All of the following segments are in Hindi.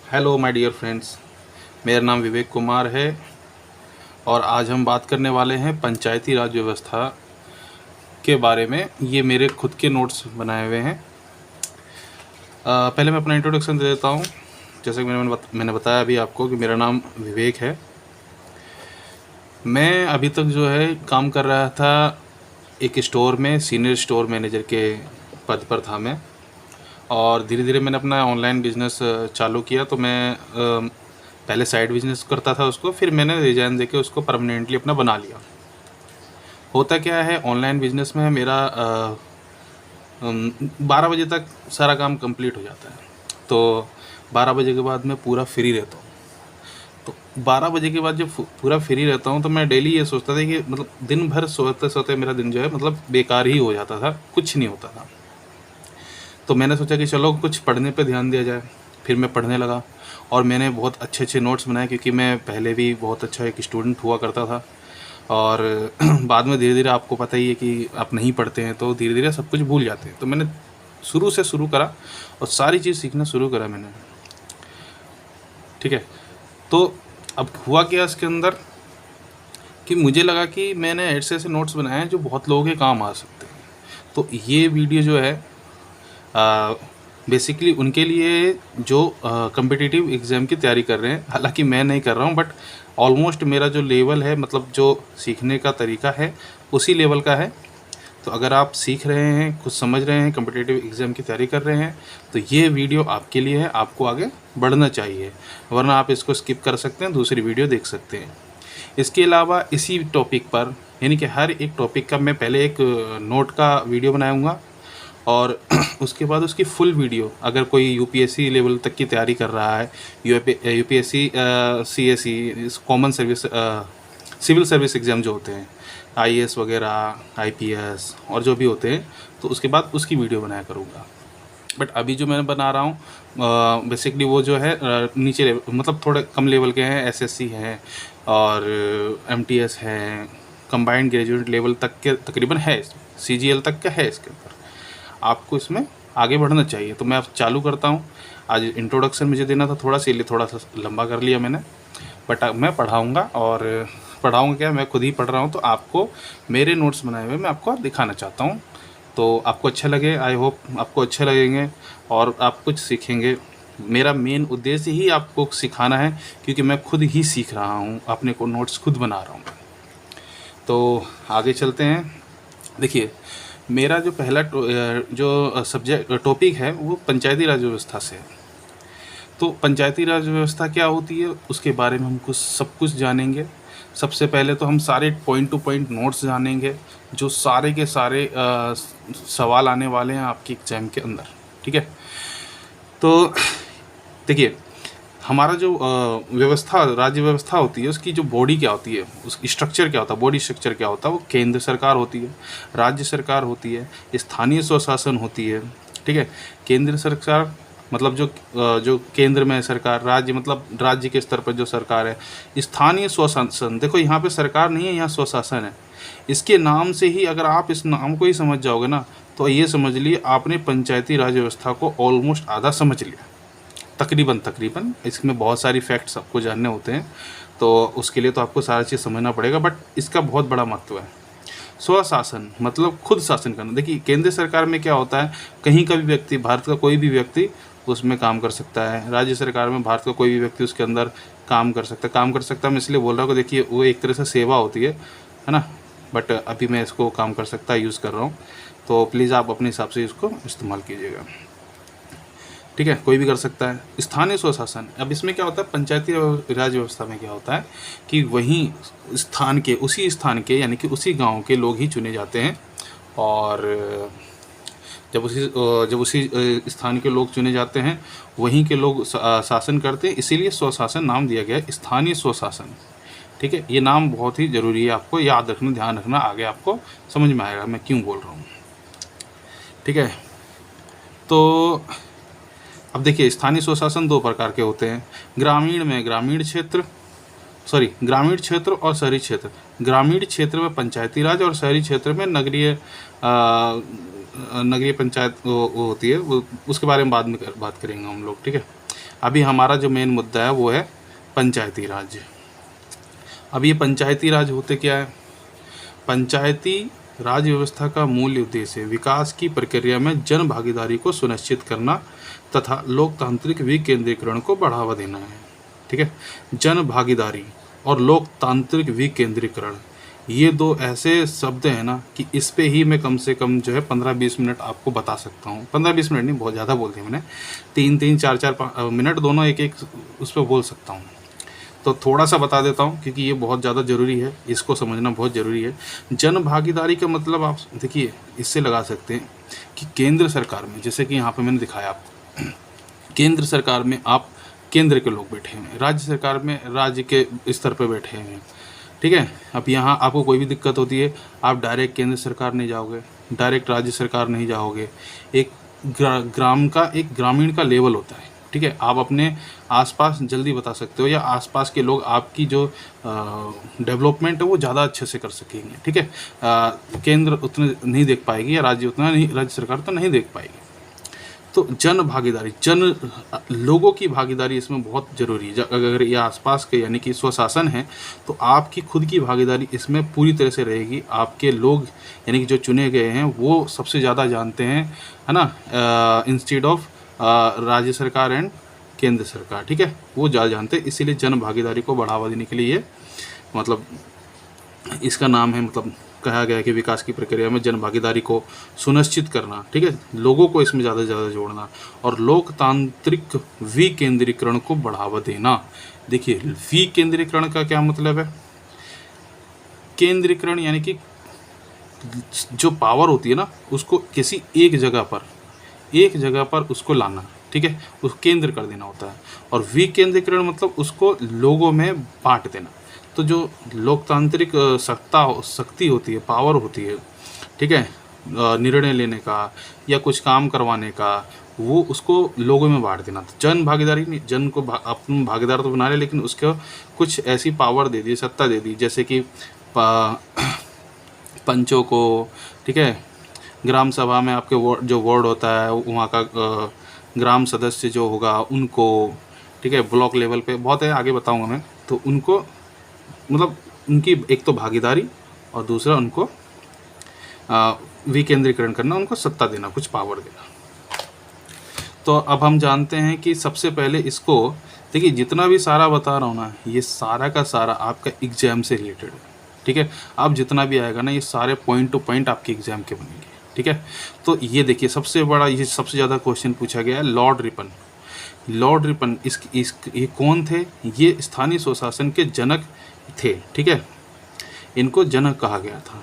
हेलो माय डियर फ्रेंड्स, मेरा नाम विवेक कुमार है और आज हम बात करने वाले हैं पंचायती राज व्यवस्था के बारे में। ये मेरे खुद के नोट्स बनाए हुए हैं। पहले मैं अपना इंट्रोडक्शन दे देता हूँ। जैसे कि मैंने बताया अभी आपको कि मेरा नाम विवेक है। मैं अभी तक जो है काम कर रहा था एक स्टोर में, सीनियर स्टोर मैनेजर के पद पर था मैं। और धीरे धीरे मैंने अपना ऑनलाइन बिज़नेस चालू किया। तो मैं पहले साइड बिज़नेस करता था उसको, फिर मैंने रिजाइन देके उसको परमानेंटली अपना बना लिया। होता क्या है, ऑनलाइन बिज़नेस में मेरा 12 बजे तक सारा काम कंप्लीट हो जाता है। तो 12 बजे के बाद मैं पूरा फ्री रहता हूँ। तो 12 बजे के बाद जब पूरा फ्री रहता हूँ तो मैं डेली ये सोचता था कि मतलब दिन भर सोते सोते मेरा दिन जो है मतलब बेकार ही हो जाता था, कुछ नहीं होता था। तो मैंने सोचा कि चलो कुछ पढ़ने पे ध्यान दिया जाए। फिर मैं पढ़ने लगा और मैंने बहुत अच्छे अच्छे नोट्स बनाए, क्योंकि मैं पहले भी बहुत अच्छा एक स्टूडेंट हुआ करता था। और बाद में धीरे धीरे आपको पता ही है कि आप नहीं पढ़ते हैं तो धीरे धीरे सब कुछ भूल जाते हैं। तो मैंने शुरू से शुरू करा और सारी चीज़ सीखना शुरू करा मैंने। ठीक है। तो अब हुआ क्या इसके अंदर कि मुझे लगा कि मैंने ऐसे ऐसे नोट्स बनाए हैं जो बहुत लोगों के काम आ सकते हैं। तो ये वीडियो जो है बेसिकली उनके लिए जो कम्पिटिटिव एग्ज़ाम की तैयारी कर रहे हैं। हालांकि मैं नहीं कर रहा हूँ, बट ऑलमोस्ट मेरा जो लेवल है, मतलब जो सीखने का तरीका है उसी लेवल का है। तो अगर आप सीख रहे हैं, कुछ समझ रहे हैं, कम्पिटिटिव एग्ज़ाम की तैयारी कर रहे हैं, तो ये वीडियो आपके लिए है। आपको आगे बढ़ना चाहिए, वरना आप इसको स्किप कर सकते हैं, दूसरी वीडियो देख सकते हैं। इसके अलावा इसी टॉपिक पर, यानी कि हर एक टॉपिक का मैं पहले एक नोट का वीडियो बनाऊँगा और उसके बाद उसकी फुल वीडियो, अगर कोई यूपीएससी लेवल तक की तैयारी कर रहा है, UPSC, CSE, common service, civil service exam जो होते हैं, आईएएस वगैरह, आईपीएस और जो भी होते हैं, तो उसके बाद उसकी वीडियो बनाया करूँगा। बट अभी जो मैं बना रहा हूँ बेसिकली वो जो है नीचे लेवल, मतलब थोड़े कम लेवल के हैं। एसएससी हैं और एमटीएस हैं, कंबाइंड ग्रेजुएट लेवल तक के तकरीबन है, सीजीएल तक का है इसके ऊपर। आपको इसमें आगे बढ़ना चाहिए। तो मैं अब चालू करता हूँ। आज इंट्रोडक्शन मुझे देना था थोड़ा सा, इसलिए थोड़ा सा लंबा कर लिया मैंने। बट मैं पढ़ाऊँगा, और पढ़ाऊँगा क्या, मैं खुद ही पढ़ रहा हूँ। तो आपको मेरे नोट्स बनाए हुए मैं आपको दिखाना चाहता हूँ। तो आपको अच्छा लगे, आई होप आपको अच्छे लगेंगे और आप कुछ सीखेंगे। मेरा मेन उद्देश्य ही आपको सिखाना है, क्योंकि मैं खुद ही सीख रहा हूँ, अपने को नोट्स खुद बना रहा हूँ। तो आगे चलते हैं। देखिए, मेरा जो पहला जो सब्जेक्ट टॉपिक है वो पंचायती राज व्यवस्था से है। तो पंचायती राज व्यवस्था क्या होती है उसके बारे में हम कुछ सब कुछ जानेंगे। सबसे पहले तो हम सारे पॉइंट टू पॉइंट नोट्स जानेंगे, जो सारे के सारे सवाल आने वाले हैं आपके एग्जाम के अंदर। ठीक है। तो देखिए, हमारा जो व्यवस्था, राज्य व्यवस्था होती है, उसकी जो बॉडी क्या होती है, उसकी स्ट्रक्चर क्या होता है, बॉडी स्ट्रक्चर क्या होता है, वो केंद्र सरकार होती है, राज्य सरकार होती है, स्थानीय स्वशासन होती है। ठीक है। केंद्र सरकार मतलब जो केंद्र में है सरकार, राज्य मतलब राज्य के स्तर पर जो सरकार है, स्थानीय स्वशासन। देखो, यहाँ पे सरकार नहीं है, यहाँ स्वशासन है। इसके नाम से ही, अगर आप इस नाम को ही समझ जाओगे ना, तो ये समझ लिए आपने पंचायती राज व्यवस्था को ऑलमोस्ट आधा समझ लिया, तकरीबन। इसमें बहुत सारी फैक्ट्स आपको जानने होते हैं, तो उसके लिए तो आपको सारा चीज़ समझना पड़ेगा, बट इसका बहुत बड़ा महत्व है। स्वशासन मतलब खुद शासन करना। देखिए, केंद्र सरकार में क्या होता है, कहीं का भी व्यक्ति, भारत का कोई भी व्यक्ति उसमें काम कर सकता है। राज्य सरकार में भारत का कोई भी व्यक्ति उसके अंदर काम कर सकता है। मैं इसलिए बोल रहा हूँ कि देखिए, वो एक तरह से सेवा होती है ना। बट अभी मैं इसको काम कर सकता है यूज़ कर रहा हूँ, तो प्लीज़ आप अपने हिसाब से इसको इस्तेमाल कीजिएगा। ठीक है, कोई भी कर सकता है। स्थानीय स्वशासन, अब इसमें क्या होता है, पंचायती राज व्यवस्था में क्या होता है कि वहीं स्थान के, उसी स्थान के, यानी कि उसी गांव के लोग ही चुने जाते हैं। और जब उसी स्थान के लोग चुने जाते हैं, वहीं के लोग शासन करते हैं, इसीलिए स्वशासन नाम दिया गया है, स्थानीय स्वशासन। ठीक है, ये नाम बहुत ही ज़रूरी है, आपको याद रखना, ध्यान रखना, आगे आपको समझ में आएगा मैं क्यों बोल रहा हूँ। ठीक है। तो अब देखिए, स्थानीय स्वशासन दो प्रकार के होते हैं। ग्रामीण में ग्रामीण क्षेत्र और शहरी क्षेत्र। ग्रामीण क्षेत्र में पंचायती राज और शहरी क्षेत्र में नगरीय पंचायत वो होती है। वो उसके बारे में बाद में बात करेंगे हम लोग। ठीक है। अभी हमारा जो मेन मुद्दा है वो है पंचायती राज। अब ये पंचायती राज होते क्या है? पंचायती राज व्यवस्था का मूल उद्देश्य विकास की प्रक्रिया में जन भागीदारी को सुनिश्चित करना तथा लोकतांत्रिक विकेंद्रीकरण को बढ़ावा देना है। ठीक है, जन भागीदारी और लोकतांत्रिक विकेंद्रीकरण, ये दो ऐसे शब्द हैं ना कि इस पे ही मैं कम से कम जो है 15-20 मिनट आपको बता सकता हूँ। 15-20 मिनट नहीं, बहुत ज़्यादा बोल दिया मैंने, 3-3, 4-4 मिनट दोनों एक उस पर बोल सकता हूँ। तो थोड़ा सा बता देता हूँ क्योंकि ये बहुत ज़्यादा ज़रूरी है, इसको समझना बहुत ज़रूरी है। जन भागीदारी का मतलब आप देखिए इससे लगा सकते हैं कि केंद्र सरकार में, जैसे कि यहाँ पे मैंने दिखाया आपको, केंद्र सरकार में आप केंद्र के लोग बैठे हुए हैं, राज्य सरकार में राज्य के स्तर पर बैठे हुए हैं। ठीक है, अब यहाँ आपको कोई भी दिक्कत होती है, आप डायरेक्ट केंद्र सरकार नहीं जाओगे, डायरेक्ट राज्य सरकार नहीं जाओगे। एक ग्राम का, एक ग्रामीण का लेवल होता है। ठीक है, आप अपने आसपास जल्दी बता सकते हो या आसपास के लोग आपकी जो डेवलपमेंट है वो ज़्यादा अच्छे से कर सकेंगे। ठीक है, केंद्र उतने नहीं देख पाएगी या राज्य उतना नहीं, राज्य सरकार तो नहीं देख पाएगी। तो जन भागीदारी, लोगों की भागीदारी इसमें बहुत ज़रूरी है। अगर ये आसपास के यानी कि स्वशासन है तो आपकी खुद की भागीदारी इसमें पूरी तरह से रहेगी। आपके लोग यानी कि जो चुने गए हैं वो सबसे ज़्यादा जानते हैं, है ना, इंस्टेड ऑफ राज्य सरकार एंड केंद्र सरकार। ठीक है, वो ज़्यादा जानते हैं, इसीलिए जन भागीदारी को बढ़ावा देने के लिए ये मतलब इसका नाम है, मतलब कहा गया है कि विकास की प्रक्रिया में जन भागीदारी को सुनिश्चित करना। ठीक है, लोगों को इसमें ज़्यादा से ज़्यादा जोड़ना और लोकतांत्रिक विकेंद्रीकरण को बढ़ावा देना। देखिए विकेंद्रीकरण का क्या मतलब है? केंद्रीकरण यानी कि जो पावर होती है ना उसको किसी एक जगह पर उसको लाना। ठीक है, उस केंद्र कर देना होता है। और विकेंद्रीकरण मतलब उसको लोगों में बांट देना। तो जो लोकतांत्रिक शक्ति होती है, पावर होती है, ठीक है, निर्णय लेने का या कुछ काम करवाने का, वो उसको लोगों में बांट देना। तो जन भागीदारी नहीं, जन को अपन भागीदार तो बना रहे लेकिन उसको कुछ ऐसी पावर दे दी, सत्ता दे दी, जैसे कि पंचों को, ठीक है, ग्राम सभा में आपके जो वार्ड होता है वहाँ का ग्राम सदस्य जो होगा उनको, ठीक है, ब्लॉक लेवल पे बहुत है, आगे बताऊंगा मैं। तो उनको मतलब उनकी एक तो भागीदारी और दूसरा उनको विकेंद्रीकरण करना, उनको सत्ता देना, कुछ पावर देना। तो अब हम जानते हैं कि सबसे पहले इसको देखिए, जितना भी सारा बता रहा हूँ ना ये सारा का सारा आपका एग्जाम से रिलेटेड है। ठीक है, अब जितना भी आएगा ना ये सारे पॉइंट टू पॉइंट आपके एग्जाम के बनेंगे। ठीक है, तो ये देखिए सबसे बड़ा, ये सबसे ज़्यादा क्वेश्चन पूछा गया है लॉर्ड रिपन। लॉर्ड रिपन ये कौन थे? ये स्थानीय स्वशासन के जनक थे। ठीक है, इनको जनक कहा गया था।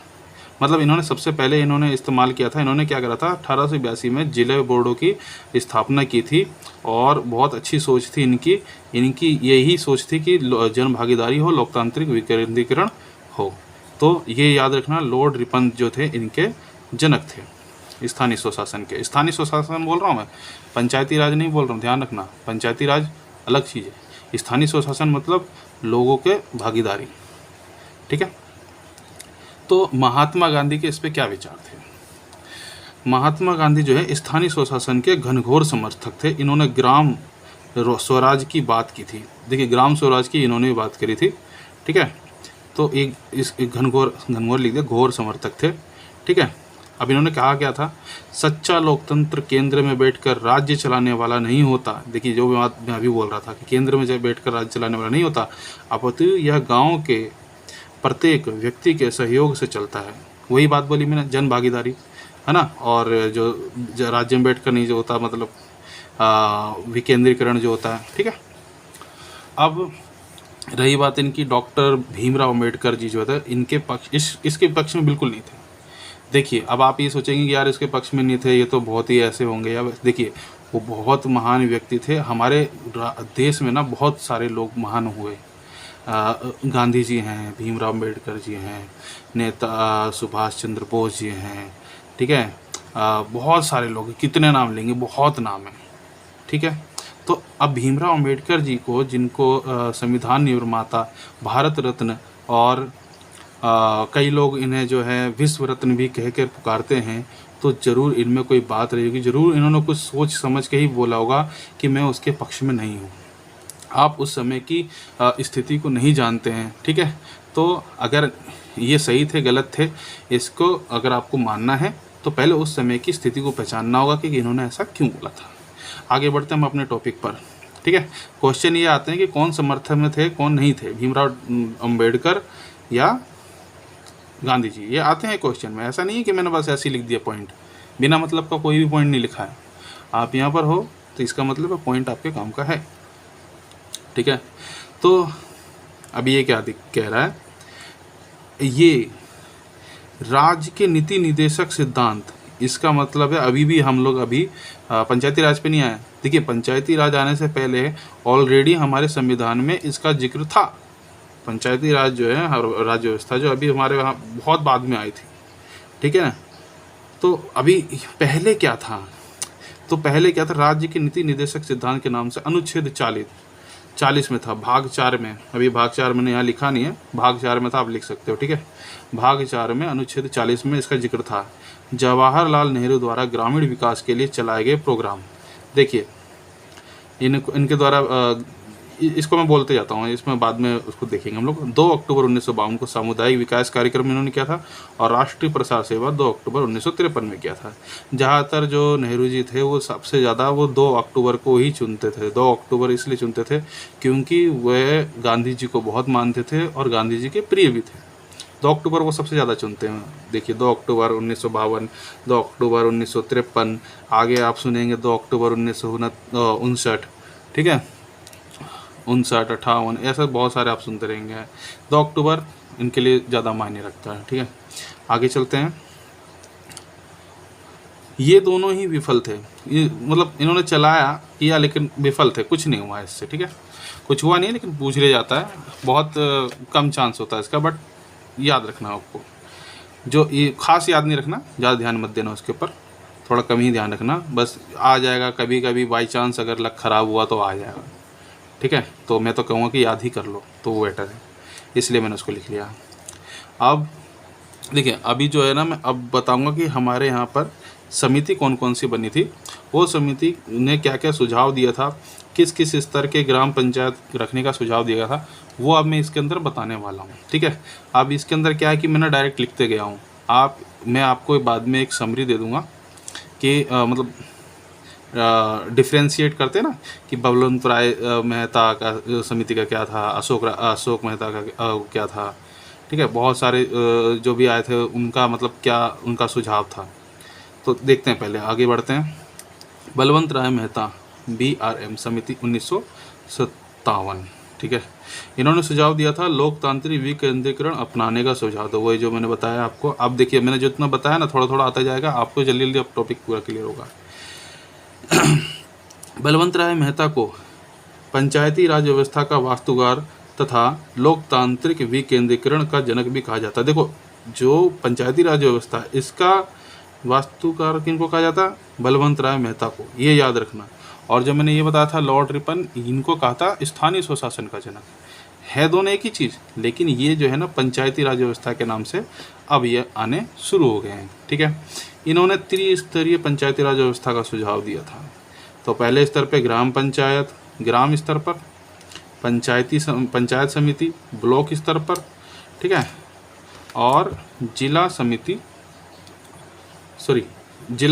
मतलब इन्होंने सबसे पहले इस्तेमाल किया था, इन्होंने क्या करा था 1882 में जिले बोर्डों की स्थापना की थी और बहुत अच्छी सोच थी इनकी यही सोच थी कि जन भागीदारी हो, लोकतांत्रिक विकेंद्रीकरण हो। तो ये याद रखना, लॉर्ड रिपन जो थे इनके जनक थे स्थानीय स्वशासन के। स्थानीय स्वशासन बोल रहा हूँ मैं, पंचायती राज नहीं बोल रहा हूँ, ध्यान रखना, पंचायती राज अलग चीज़ है, स्थानीय स्वशासन मतलब लोगों के भागीदारी। ठीक है, तो महात्मा गांधी के इस पे क्या विचार थे? महात्मा गांधी जो है स्थानीय स्वशासन के घनघोर समर्थक थे। इन्होंने ग्राम स्वराज की बात की थी। देखिए ग्राम स्वराज की इन्होंने भी बात करी थी। ठीक है, तो एक घनघोर लिख दिया, घोर समर्थक थे। ठीक है, अब इन्होंने कहा क्या था? सच्चा लोकतंत्र केंद्र में बैठकर राज्य चलाने वाला नहीं होता। देखिए जो बात मैं अभी बोल रहा था कि केंद्र में जब बैठकर राज्य चलाने वाला नहीं होता, अपितु यह गांव के प्रत्येक व्यक्ति के सहयोग से चलता है। वही बात बोली मैंने, जन भागीदारी, है ना। और जो राज्य में बैठकर नहीं जो होता, मतलब विकेंद्रीकरण जो होता है। ठीक है, अब रही बात इनकी, डॉक्टर भीमराव अम्बेडकर जी जो थे इनके पक्ष इसके पक्ष में बिल्कुल नहीं थे। देखिए अब आप ये सोचेंगे कि यार इसके पक्ष में नहीं थे, ये तो बहुत ही ऐसे होंगे या, देखिए वो बहुत महान व्यक्ति थे। हमारे देश में ना बहुत सारे लोग महान हुए। गांधी जी हैं, भीमराव अम्बेडकर जी हैं, नेता सुभाष चंद्र बोस जी हैं। ठीक है, बहुत सारे लोग, कितने नाम लेंगे, बहुत नाम हैं। ठीक है, तो अब भीमराव अम्बेडकर जी को, जिनको संविधान निर्माता, भारत रत्न और कई लोग इन्हें जो है विश्व रत्न भी कहकर पुकारते हैं, तो ज़रूर इनमें कोई बात रही होगी, ज़रूर इन्होंने कुछ सोच समझ के ही बोला होगा कि मैं उसके पक्ष में नहीं हूँ। आप उस समय की स्थिति को नहीं जानते हैं, ठीक है। तो अगर ये सही थे गलत थे, इसको अगर आपको मानना है तो पहले उस समय की स्थिति को पहचानना होगा कि इन्होंने ऐसा क्यों बोला था। आगे बढ़ते हैं हम अपने टॉपिक पर, ठीक है। क्वेश्चन ये आते हैं कि कौन समर्थन में थे कौन नहीं थे, भीमराव अंबेडकर या गांधी जी, ये आते हैं क्वेश्चन में। ऐसा नहीं है कि मैंने बस ऐसे ही लिख दिया पॉइंट, बिना मतलब का कोई भी पॉइंट नहीं लिखा है। आप यहाँ पर हो तो इसका मतलब है पॉइंट आपके काम का है, ठीक है। तो अभी ये क्या कह रहा है, ये राज्य के नीति निदेशक सिद्धांत, इसका मतलब है अभी भी हम लोग अभी पंचायती राज पे नहीं आए। देखिए, पंचायती राज आने से पहले ऑलरेडी हमारे संविधान में इसका जिक्र था। पंचायती राज जो है, राज्य व्यवस्था जो अभी हमारे वहाँ बहुत बाद में आई थी, ठीक है ना। तो अभी पहले क्या था, तो पहले क्या था, राज्य के नीति निदेशक सिद्धांत के नाम से अनुच्छेद 40 में था, भाग 4 में। अभी भाग 4 मैंने यहाँ लिखा नहीं है, भाग 4 में था, आप लिख सकते हो, ठीक है। भाग 4 में अनुच्छेद 40 में इसका जिक्र था, जवाहरलाल नेहरू द्वारा ग्रामीण विकास के लिए चलाए गए प्रोग्राम। देखिए, इनके द्वारा इसको मैं बोलते जाता हूँ, इसमें बाद में उसको देखेंगे हम लोग। 2 अक्टूबर 1952 को सामुदायिक विकास कार्यक्रम इन्होंने किया था, और राष्ट्रीय प्रसार सेवा 2 अक्टूबर 1953 में किया था। ज़्यादातर जो नेहरू जी थे वो सबसे ज़्यादा वो 2 अक्टूबर को ही चुनते थे। 2 अक्टूबर इसलिए चुनते थे क्योंकि वह गांधी जी को बहुत मानते थे और गांधी जी के प्रिय भी थे। 2 अक्टूबर वो सबसे ज़्यादा चुनते हैं। देखिए, 2 अक्टूबर 1952, 2 अक्टूबर 1953, आगे आप सुनेंगे 2 अक्टूबर 1959, ठीक है, 59, 58, ऐसा बहुत सारे आप सुनते रहेंगे। 2 अक्टूबर इनके लिए ज़्यादा मायने रखता है, ठीक है। आगे चलते हैं। ये दोनों ही विफल थे, ये मतलब इन्होंने चलाया किया लेकिन विफल थे, कुछ नहीं हुआ इससे, ठीक है। कुछ हुआ नहीं लेकिन पूछ लिया जाता है, बहुत कम चांस होता है इसका, बट याद रखना आपको। जो ये खास याद नहीं रखना, ज़्यादा ध्यान मत देना उसके ऊपर, थोड़ा कम ही ध्यान रखना, बस आ जाएगा। कभी कभी बाई चांस अगर लक ख़राब हुआ तो आ जाएगा, ठीक है। तो मैं तो कहूँगा कि याद ही कर लो तो वो बेटर है, इसलिए मैंने उसको लिख लिया। अब देखिए, अभी जो है ना, मैं अब बताऊँगा कि हमारे यहाँ पर समिति कौन कौन सी बनी थी, वो समिति ने क्या क्या सुझाव दिया था, किस किस स्तर के ग्राम पंचायत रखने का सुझाव दिया था, वो अब मैं इसके अंदर बताने वाला हूँ, ठीक है। अब इसके अंदर क्या है कि मैंने डायरेक्ट लिखते गया हूँ, मैं आपको बाद में एक समरी दे दूँगा कि मतलब डिफ्रेंशिएट करते हैं ना कि बलवंत राय मेहता का समिति का क्या था, अशोक मेहता का क्या था, ठीक है। बहुत सारे जो भी आए थे उनका मतलब क्या उनका सुझाव था, तो देखते हैं, पहले आगे बढ़ते हैं। बलवंत राय मेहता BRM समिति 1957, ठीक है। इन्होंने सुझाव दिया था लोकतांत्रिक विकेंद्रीकरण अपनाने का सुझाव। तो वही जो मैंने बताया आपको, अब देखिए मैंने जितना बताया ना, थोड़ा थोड़ा आता जाएगा आपको, जल्दी जल्दी अब टॉपिक पूरा क्लियर होगा। बलवंत राय मेहता को पंचायती राज व्यवस्था का वास्तुकार तथा लोकतांत्रिक विकेंद्रीकरण का जनक भी कहा जाता है। देखो, जो पंचायती राज व्यवस्था है इसका वास्तुकार किनको कहा जाता है, बलवंत राय मेहता को, ये याद रखना। और जो मैंने ये बताया था लॉर्ड रिपन, इनको कहा था स्थानीय स्वशासन का जनक। है दोनों एक ही चीज़, लेकिन ये जो है ना पंचायती राज व्यवस्था के नाम से अब ये आने शुरू हो गए हैं, ठीक है। इन्होंने त्रिस्तरीय पंचायती राज व्यवस्था का सुझाव दिया था। तो पहले स्तर पे ग्राम पंचायत, ग्राम स्तर पर पंचायत समिति, ब्लॉक स्तर पर, ठीक है, और जिला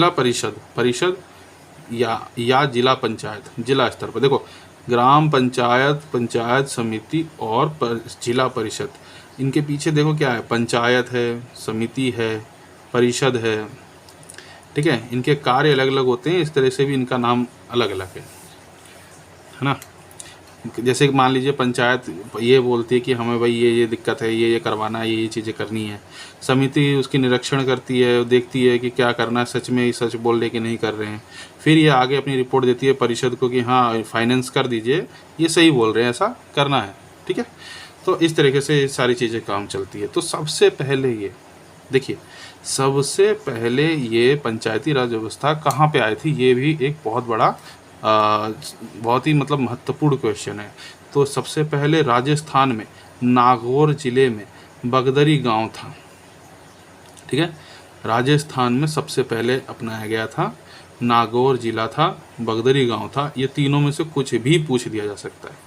परिषद या जिला पंचायत, जिला स्तर पर। देखो, ग्राम पंचायत, पंचायत समिति और जिला परिषद, इनके पीछे देखो क्या है, पंचायत है, समिति है, परिषद है, ठीक है। इनके कार्य अलग अलग होते हैं, इस तरह से भी इनका नाम अलग अलग है ना। जैसे कि मान लीजिए पंचायत ये बोलती है कि हमें भाई ये दिक्कत है, ये करवाना है, ये चीज़ें करनी है। समिति उसकी निरीक्षण करती है, देखती है कि क्या करना है, सच में ही सच बोल रहे कि नहीं कर रहे हैं। फिर ये आगे अपनी रिपोर्ट देती है परिषद को कि हाँ फाइनेंस कर दीजिए, ये सही बोल रहे हैं, ऐसा करना है, ठीक है। तो इस तरीके से सारी चीज़ें काम चलती है। तो सबसे पहले ये देखिए, सबसे पहले ये पंचायती राज व्यवस्था कहाँ पे आई थी, ये भी एक बहुत बड़ा बहुत ही मतलब महत्वपूर्ण क्वेश्चन है। तो सबसे पहले राजस्थान में नागौर जिले में बगदरी गांव था, ठीक है। राजस्थान में सबसे पहले अपनाया गया था। नागौर जिला था, बगदरी गांव था। ये तीनों में से कुछ भी पूछ दिया जा सकता है।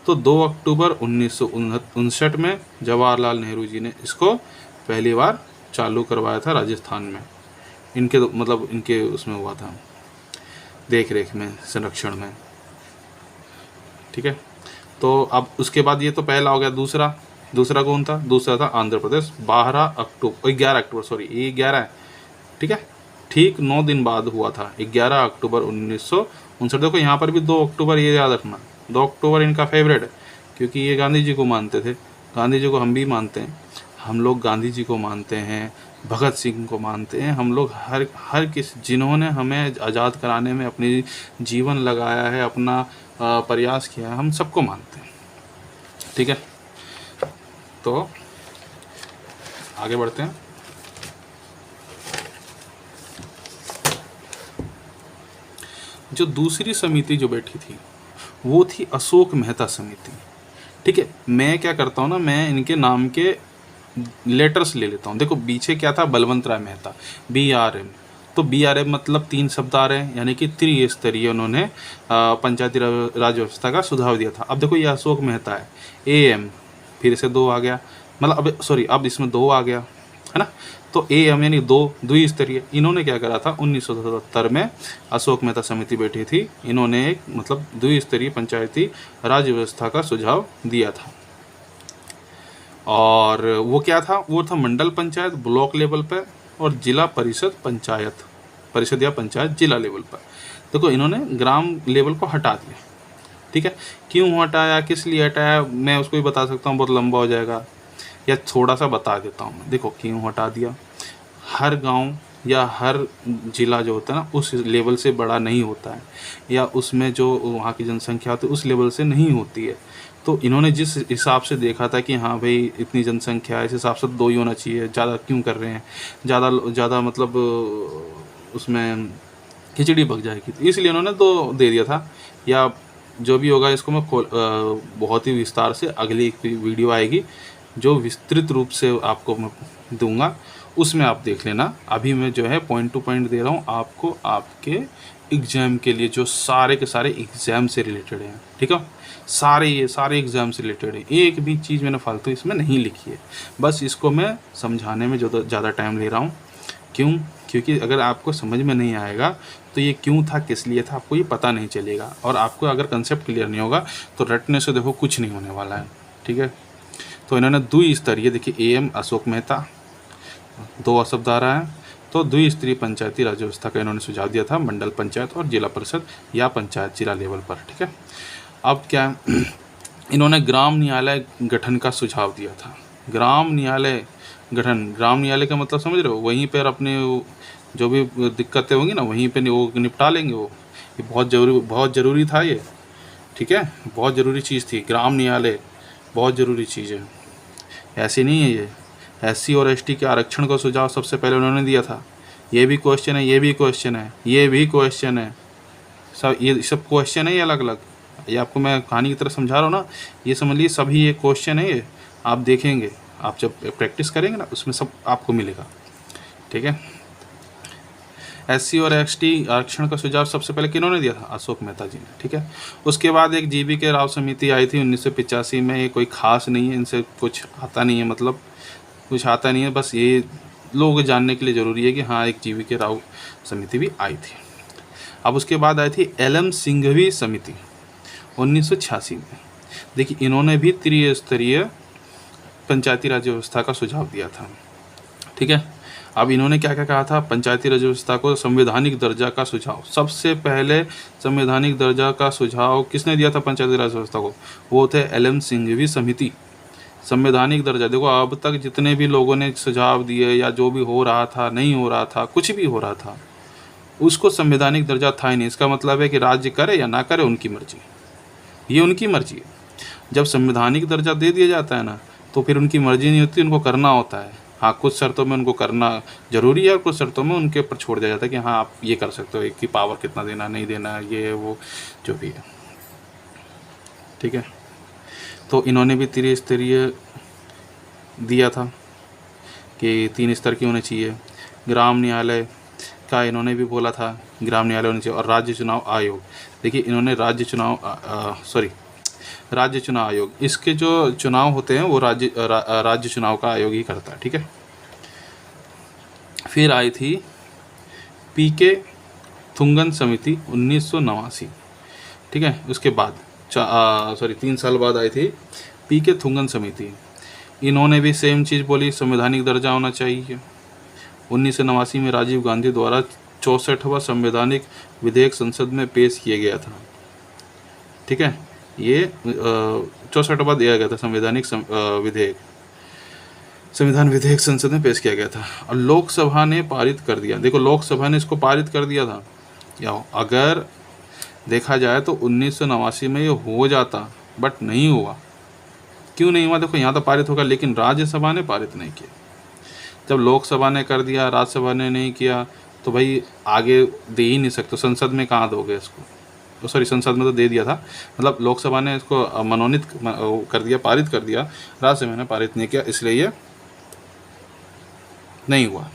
तो 2 अक्टूबर 1959 में जवाहरलाल नेहरू जी ने इसको पहली बार चालू करवाया था राजस्थान में। इनके मतलब इनके उसमें हुआ था, देख रेख में, संरक्षण में। ठीक है। तो अब उसके बाद ये तो पहला हो गया। दूसरा कौन था? दूसरा था आंध्र प्रदेश, 11 अक्टूबर सॉरी, ये 11 है। ठीक है, ठीक 9 दिन बाद हुआ था, 11 अक्टूबर 1959। देखो यहाँ पर भी 2 अक्टूबर, ये याद रखना, 2 अक्टूबर इनका फेवरेट है, क्योंकि ये गांधी जी को मानते थे। गांधी जी को हम भी मानते हैं, हम लोग गांधी जी को मानते हैं, भगत सिंह को मानते हैं। हम लोग हर किस जिन्होंने हमें आज़ाद कराने में अपनी जीवन लगाया है, अपना प्रयास किया है, हम सबको मानते हैं। ठीक है, तो आगे बढ़ते हैं। जो दूसरी समिति जो बैठी थी वो थी अशोक मेहता समिति। ठीक है, मैं क्या करता हूँ ना, मैं इनके नाम के लेटर्स ले लेता हूँ। देखो पीछे क्या था, बलवंत राय मेहता, BRM। तो BRM मतलब 3 शब्द आ रहे हैं, यानी कि त्रिस्तरीय उन्होंने पंचायती राज व्यवस्था का सुझाव दिया था। अब देखो ये अशोक मेहता है, AM फिर से 2 आ गया, मतलब अब सॉरी अब इसमें 2 आ गया, है ना। तो AM यानी 2 द्विस्तरीय। इन्होंने क्या करा था, 1977 में अशोक मेहता समिति बैठी थी, इन्होंने एक मतलब द्विस्तरीय पंचायती राज व्यवस्था का सुझाव दिया था। और वो क्या था, वो था मंडल पंचायत ब्लॉक लेवल पर और जिला परिषद या पंचायत जिला लेवल पर। देखो इन्होंने ग्राम लेवल को हटा दिया। ठीक है, क्यों हटाया, किस लिए हटाया, मैं उसको भी बता सकता हूँ, बहुत लंबा हो जाएगा, या थोड़ा सा बता देता हूँ मैं। देखो क्यों हटा दिया, हर गांव या हर जिला जो होता है ना, उस लेवल से बड़ा नहीं होता है, या उसमें जो वहाँ की जनसंख्या होती है उस लेवल से नहीं होती है। तो इन्होंने जिस हिसाब से देखा था कि हाँ भाई इतनी जनसंख्या है, इस हिसाब से 2 ही होना चाहिए, ज़्यादा क्यों कर रहे हैं, ज़्यादा मतलब उसमें खिचड़ी पक जाएगी, तो इसलिए उन्होंने 2 दे दिया था। या जो भी होगा इसको मैं बहुत ही विस्तार से अगली वीडियो आएगी जो विस्तृत रूप से आपको मैं दूंगा, उसमें आप देख लेना। अभी मैं जो है पॉइंट टू पॉइंट दे रहा हूँ आपको, आपके एग्ज़ाम के लिए, जो सारे के सारे एग्ज़ाम से रिलेटेड हैं। ठीक है, ये सारे एग्ज़ाम से रिलेटेड है, एक भी चीज़ मैंने फालतू इसमें नहीं लिखी है। बस इसको मैं समझाने में ज़्यादा टाइम ले रहा हूँ। क्यों? क्योंकि अगर आपको समझ में नहीं आएगा तो ये क्यों था, किस लिए था, आपको ये पता नहीं चलेगा। और आपको अगर कंसेप्ट क्लियर नहीं होगा तो रटने से देखो कुछ नहीं होने वाला है। ठीक है, तो इन्होंने द्विस्तरीय, देखिए AM अशोक मेहता, 2 शब्द आ रहा है, तो द्विस्तरीय पंचायती राज व्यवस्था का इन्होंने सुझाव दिया था, मंडल पंचायत और जिला परिषद या पंचायत जिला लेवल पर। ठीक है, अब क्या इन्होंने ग्राम न्यायालय गठन का सुझाव दिया था। ग्राम न्यायालय गठन, ग्राम न्यायालय का मतलब समझ रहे हो, वहीं पर अपने जो भी दिक्कतें होंगी ना वहीं पे वो निपटा लेंगे। वो ये बहुत ज़रूरी था ये। ठीक है, बहुत ज़रूरी चीज़ थी, ग्राम न्यायालय बहुत ज़रूरी चीज़ है, ऐसी नहीं है ये। SC और ST के आरक्षण का सुझाव सबसे पहले उन्होंने दिया था। ये भी क्वेश्चन है, ये भी क्वेश्चन है, ये भी क्वेश्चन है, ये सब क्वेश्चन है, ये अलग अलग। ये आपको मैं कहानी की तरह समझा रहा हूँ ना, ये समझ लीजिए सभी ये क्वेश्चन है। ये आप देखेंगे, आप जब प्रैक्टिस करेंगे ना उसमें सब आपको मिलेगा। ठीक है, SC और ST आरक्षण का सुझाव सबसे पहले किन्होंने दिया था? अशोक मेहता जी ने। ठीक है, उसके बाद एक GV के राव समिति आई थी 1985 में। ये कोई खास नहीं है, इनसे कुछ आता नहीं है, मतलब कुछ आता नहीं है, बस ये लोग जानने के लिए ज़रूरी है कि हाँ एक GV के राव समिति भी आई थी। अब उसके बाद आई थी LM सिंघवी समिति 1986 में। देखिए इन्होंने भी त्रिस्तरीय पंचायती राज व्यवस्था का सुझाव दिया था। ठीक है, अब इन्होंने क्या क्या कहा था, पंचायती राज व्यवस्था को संवैधानिक दर्जा का सुझाव। सबसे पहले संवैधानिक दर्जा का सुझाव किसने दिया था पंचायती राज व्यवस्था को? वो थे LM सिंघवी समिति। संवैधानिक दर्जा, देखो अब तक जितने भी लोगों ने सुझाव दिए या जो भी हो रहा था, नहीं हो रहा था, कुछ भी हो रहा था, उसको संवैधानिक दर्जा था ही नहीं। इसका मतलब है कि राज्य करे या ना करे उनकी मर्जी, ये उनकी मर्जी है। जब संवैधानिक दर्जा दे दिया जाता है ना तो फिर उनकी मर्जी नहीं होती, उनको करना होता है। हाँ, कुछ शर्तों में उनको करना जरूरी है और कुछ शर्तों में उनके ऊपर छोड़ दिया जाता है कि हाँ आप ये कर सकते हो, एक की पावर कितना देना नहीं देना, ये वो जो भी है। ठीक है, तो इन्होंने भी त्रिस्तरीय दिया था कि 3 स्तर की होने चाहिए। ग्राम न्यायालय का इन्होंने भी बोला था, ग्राम न्यायालय होना चाहिए। और राज्य चुनाव आयोग, देखिए इन्होंने राज्य चुनाव आयोग, इसके जो चुनाव होते हैं वो राज्य चुनाव का आयोग ही करता है, ठीक है। फिर आई थी पीके थुंगन समिति 1989, ठीक है। उसके बाद 3 साल बाद आई थी पीके थुंगन समिति। इन्होंने भी सेम चीज़ बोली, संवैधानिक दर्जा होना चाहिए। 1989 में राजीव गांधी द्वारा 64वां संवैधानिक विधेयक संसद में पेश किया गया था, ठीक है। ये 64वां दिया गया था विधेयक, संविधान विधेयक संसद में पेश किया गया था और लोकसभा ने पारित कर दिया। देखो लोकसभा ने इसको पारित कर दिया था। या अगर देखा जाए तो 1989 में ये हो जाता, बट नहीं हुआ। क्यों नहीं हुआ? देखो यहाँ तो पारित होगा, लेकिन राज्यसभा ने पारित नहीं किया। जब लोकसभा ने कर दिया, राज्यसभा ने नहीं किया, तो भाई आगे दे ही नहीं सकते। संसद में कहाँ दोगे इसको? तो संसद में तो दे दिया था, मतलब लोकसभा ने इसको मनोनीत कर दिया, पारित कर दिया, राज्यसभा ने पारित नहीं किया, इसलिए ये नहीं हुआ,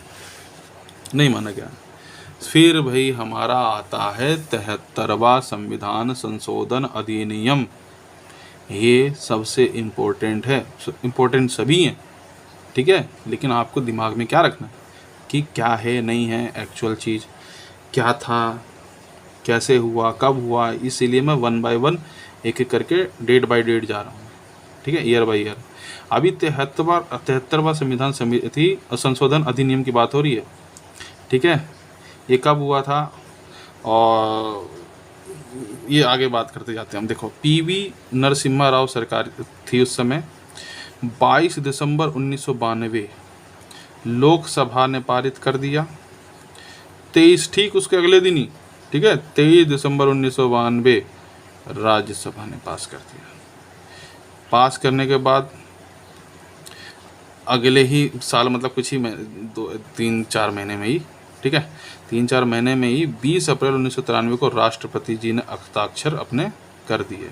नहीं माना गया। फिर भाई हमारा आता है 73वां संविधान संशोधन अधिनियम। ये सबसे इम्पोर्टेंट है, इम्पोर्टेंट सभी हैं, ठीक है, लेकिन आपको दिमाग में क्या रखना है कि क्या है, नहीं है, एक्चुअल चीज़ क्या था, कैसे हुआ, कब हुआ। इसीलिए मैं 1 बाय 1 एक एक करके डेट बाय डेट जा रहा हूँ, ठीक है, ईयर बाय ईयर। अभी 73वां संविधान समिति संशोधन अधिनियम की बात हो रही है, ठीक है। ये कब हुआ था और ये आगे बात करते जाते हैं हम। देखो पीवी नरसिम्हा राव सरकार थी उस समय। 22 दिसंबर 1992 लोकसभा ने पारित कर दिया। 23 ठीक उसके अगले दिन ही, ठीक है, 23 दिसंबर 1992 राज्यसभा ने पास कर दिया। पास करने के बाद अगले ही साल, मतलब कुछ ही 3-4 महीने में ही, ठीक है, 3-4 महीने में ही 20 अप्रैल 1993 को राष्ट्रपति जी ने हस्ताक्षर अपने कर दिए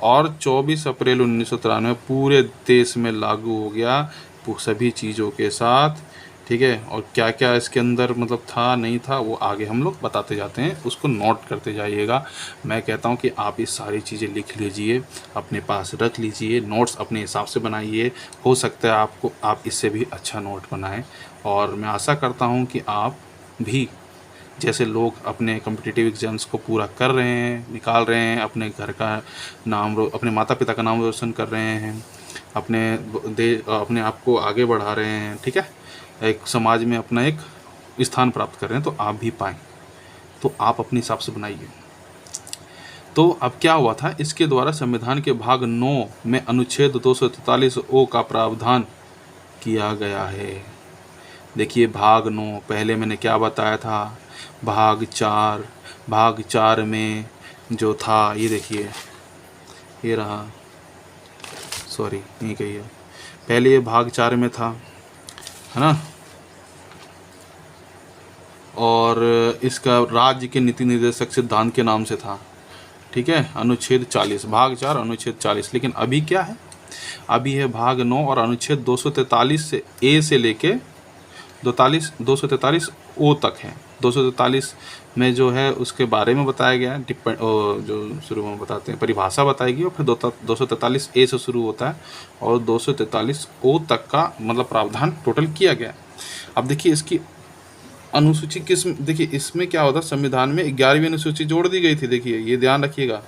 और 24 अप्रैल 1993 पूरे देश में लागू हो गया सभी चीज़ों के साथ, ठीक है। और क्या क्या इसके अंदर मतलब था, नहीं था, वो आगे हम लोग बताते जाते हैं, उसको नोट करते जाइएगा। मैं कहता हूँ कि आप ये सारी चीज़ें लिख लीजिए, अपने पास रख लीजिए, नोट्स अपने हिसाब से बनाइए। हो सकता है आप इससे भी अच्छा नोट बनाएं। और मैं आशा करता हूँ कि आप भी जैसे लोग अपने कॉम्पिटिटिव एग्ज़ाम्स को पूरा कर रहे हैं, निकाल रहे हैं, अपने घर का नाम, अपने माता पिता का नाम रोशन कर रहे हैं, अपने आप को आगे बढ़ा रहे हैं, ठीक है, एक समाज में अपना एक स्थान प्राप्त कर रहे हैं, तो आप भी पाएँ। तो आप अपने हिसाब से बनाइए। तो अब क्या हुआ था, इसके द्वारा संविधान के भाग 9 में अनुच्छेद 243 ओ का प्रावधान किया गया है। देखिए भाग 9, पहले मैंने क्या बताया था, भाग 4 में जो था, ये देखिए, ये रहा, सॉरी नहीं कही है, पहले ये भाग 4 में था, है ना। और इसका राज्य के नीति निर्देशक सिद्धांत के नाम से था, ठीक है, अनुच्छेद 40, भाग 4 अनुच्छेद 40। लेकिन अभी क्या है, अभी है भाग 9 और अनुच्छेद 243 से ए से लेके 243 ओ तक है। 243 में जो है उसके बारे में बताया गया है, जो शुरू में बताते हैं परिभाषा बताएगी, और फिर 243 ए से शुरू होता है और 243 ओ तक का मतलब प्रावधान टोटल किया गया है। अब देखिए इसकी अनुसूची देखिए इसमें क्या होता है, संविधान में 11वीं अनुसूची जोड़ दी गई थी। देखिए ये ध्यान रखिएगा,